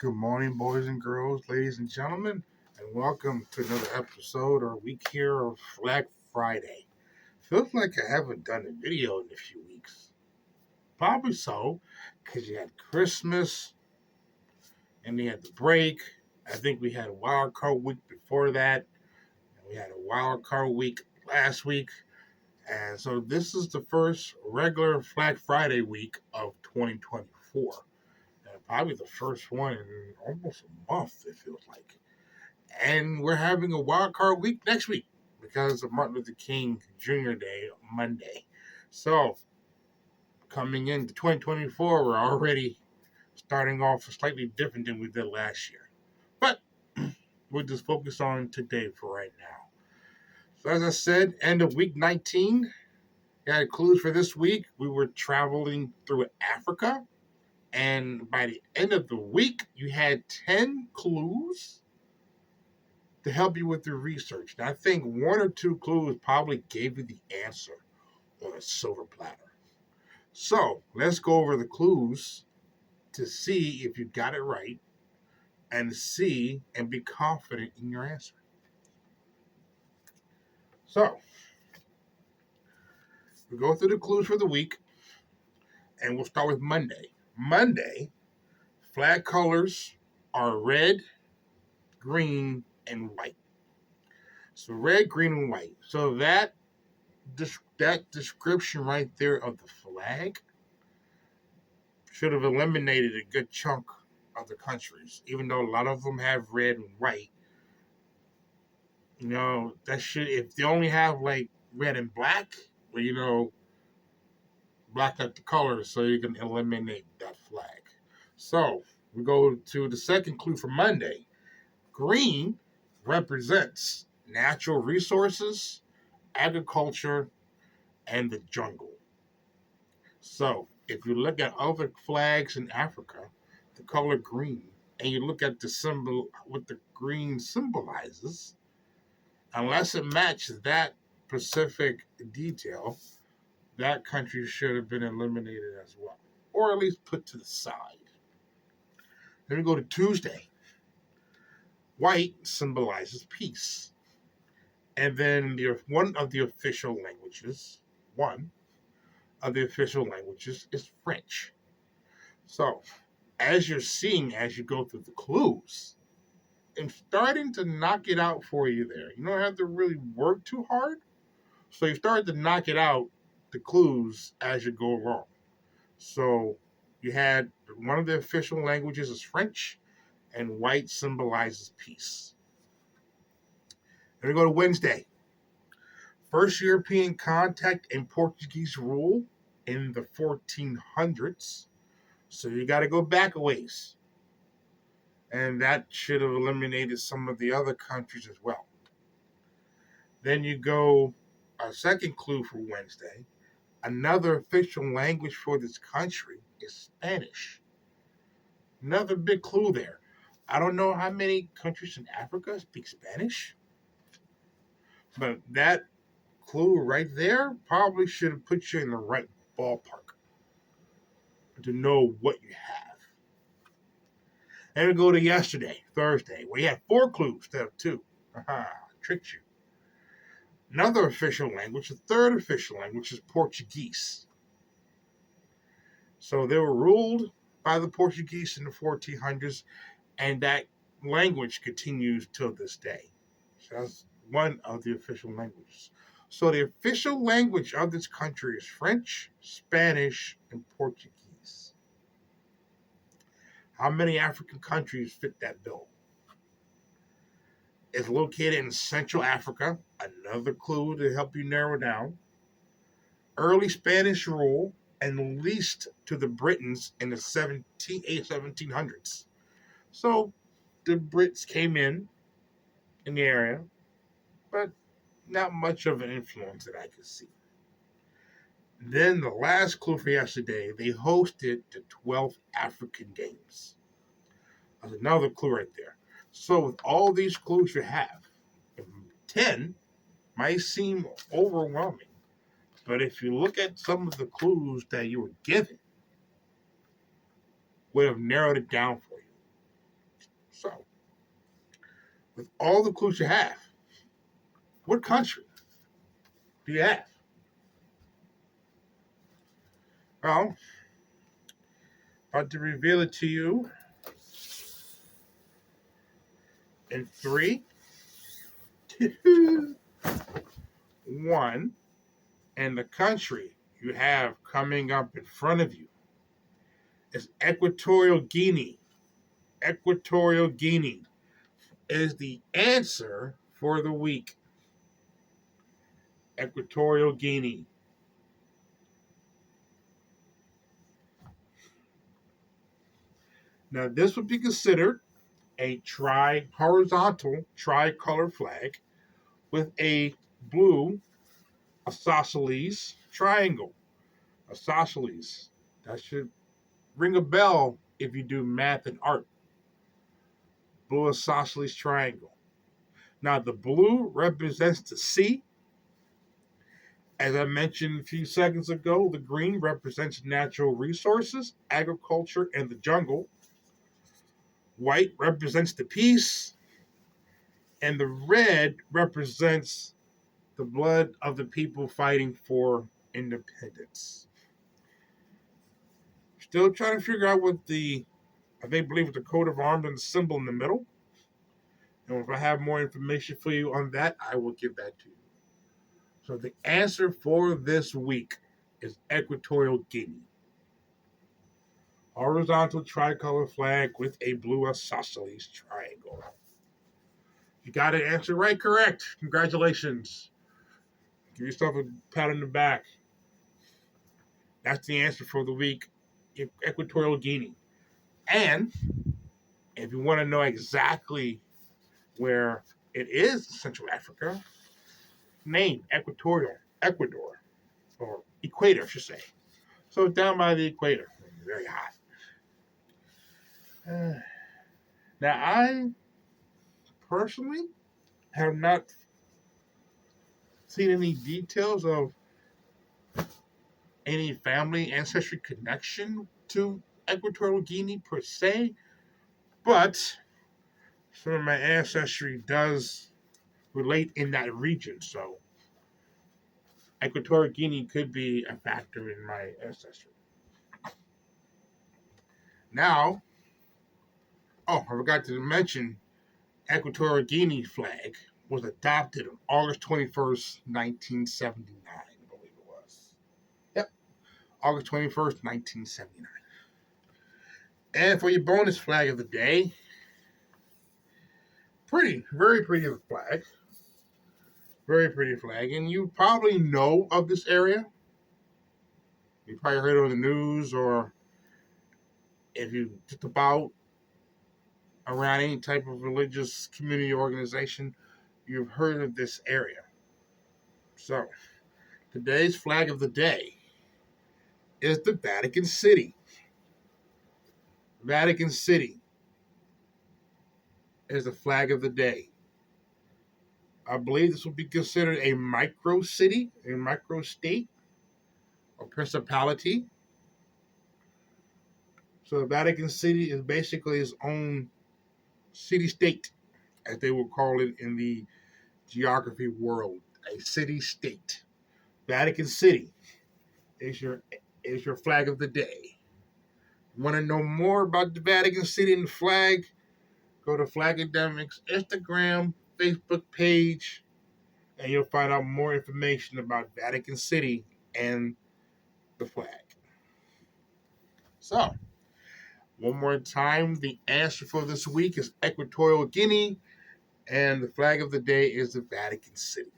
Good morning, boys and girls, ladies and gentlemen, and welcome to another episode or week here of Flag Friday. Feels like I haven't done a video in a few weeks. Probably so, because you had Christmas and you had the break. I think we had a wild card week before that, and we had a wild card week last week. And so this is the first regular Flag Friday week of 2024. And probably the first one in almost a month, it feels like. And we're having a wild card week next week because of Martin Luther King Jr. Day, Monday. So, coming into 2024, we're already starting off slightly different than we did last year. But we'll just focus on today for right now. So, as I said, end of week 19, got clues for this week. We were traveling through Africa. And by the end of the week, you had 10 clues to help you with your research. And I think one or two clues probably gave you the answer on a silver platter. So let's go over the clues to see if you got it right and see and be confident in your answer. So we'll go through the clues for the week and we'll start with Monday. Monday, flag colors are red, green, and white. So red, green, and white. So that description right there of the flag should have eliminated a good chunk of the countries, even though a lot of them have red and white. That should, if they only have like red and black, well, black out the colors so you can eliminate that flag. So we go to the second clue for Monday. Green represents natural resources, agriculture, and the jungle. So if you look at other flags in Africa, the color green, and you look at the symbol, what the green symbolizes, unless it matches that specific detail, that country should have been eliminated as well, or at least put to the side. Then we go to Tuesday. White symbolizes peace. And then one of the official languages is French. So, as you're seeing as you go through the clues, I'm starting to knock it out for you there. You don't have to really work too hard. So you start to knock it out, the clues, as you go along. So you had one of the official languages is French, and white symbolizes peace. Then we go to Wednesday. First European contact and Portuguese rule in the 1400s. So you got to go back a ways. And that should have eliminated some of the other countries as well. Then you go, a second clue for Wednesday. Another official language for this country is Spanish. Another big clue there. I don't know how many countries in Africa speak Spanish, but that clue right there probably should have put you in the right ballpark to know what you have. And we go to yesterday, Thursday, where you had 4 clues instead of 2. Tricked you. Another official language, the third official language, is Portuguese. So they were ruled by the Portuguese in the 1400s, and that language continues till this day. So that's one of the official languages. So the official language of this country is French, Spanish, and Portuguese. How many African countries fit that bill? It's located in Central Africa. Another clue to help you narrow down. Early Spanish rule and leased to the Britons in the 1700s. So the Brits came in the area, but not much of an influence that I could see. Then the last clue for yesterday, they hosted the 12th African Games. That's another clue right there. So with all these clues you have, 10 might seem overwhelming. But if you look at some of the clues that you were given, would have narrowed it down for you. So, with all the clues you have, what country do you have? Well, about to reveal it to you in three, two, one. And the country you have coming up in front of you is Equatorial Guinea. Equatorial Guinea is the answer for the week. Equatorial Guinea. Now, this would be considered a horizontal tricolor flag with a blue isosceles triangle. Isosceles. That should ring a bell if you do math and art. Blue isosceles triangle. Now, the blue represents the sea. As I mentioned a few seconds ago, the green represents natural resources, agriculture, and the jungle. White represents the peace, and the red represents the blood of the people fighting for independence. Still trying to figure out what they believe with the coat of arms and the symbol in the middle. And if I have more information for you on that, I will give that to you. So the answer for this week is Equatorial Guinea. Horizontal tricolor flag with a blue isosceles triangle. You got to answer right, correct. Congratulations. Give yourself a pat on the back. That's the answer for the week. Equatorial Guinea. And if you want to know exactly where it is, Central Africa, name Equatorial, Ecuador, or equator, I should say. So down by the equator, very hot. Now, I personally have not seen any details of any family ancestry connection to Equatorial Guinea per se, but some of my ancestry does relate in that region, so Equatorial Guinea could be a factor in my ancestry. Now, I forgot to mention Equatorial Guinea flag was adopted on August 21st, 1979, I believe it was. Yep, August 21st, 1979. And for your bonus flag of the day, very pretty flag. Very pretty flag. And you probably know of this area. You probably heard it on the news, or if you just about around any type of religious community organization, you've heard of this area. So, today's flag of the day is the Vatican City. Vatican City is the flag of the day. I believe this will be considered a micro city, a micro state, or principality. So the Vatican City is basically its own city state, as they will call it in the geography world, a city state. Vatican City is your flag of the day. Want to know more about the Vatican City and the flag? Go to Flagademics Instagram, Facebook page, and you'll find out more information about Vatican City and the flag. So, one more time, the answer for this week is Equatorial Guinea, and the flag of the day is the Vatican City.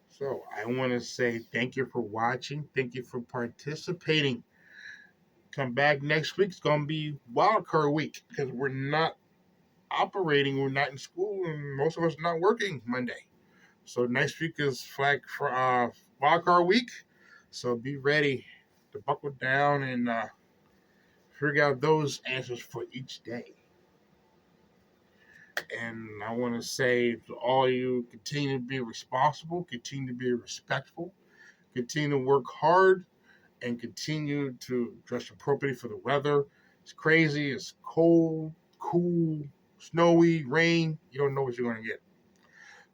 So, I want to say thank you for watching. Thank you for participating. Come back next week. It's going to be wildcard week because we're not operating. We're not in school, and most of us are not working Monday. So next week is flag for wildcard week. So be ready to buckle down and figure out those answers for each day. And I want to say to all of you, continue to be responsible, continue to be respectful, continue to work hard, and continue to dress appropriately for the weather. It's crazy, it's cold, cool, snowy, rain. You don't know what you're going to get.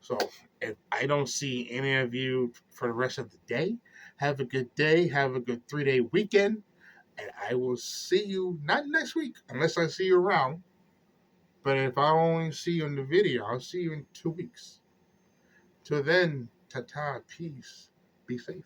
So if I don't see any of you for the rest of the day, have a good day. Have a good 3-day weekend. And I will see you not next week unless I see you around. But if I only see you in the video, I'll see you in 2 weeks. Till then, ta-ta, peace. Be safe.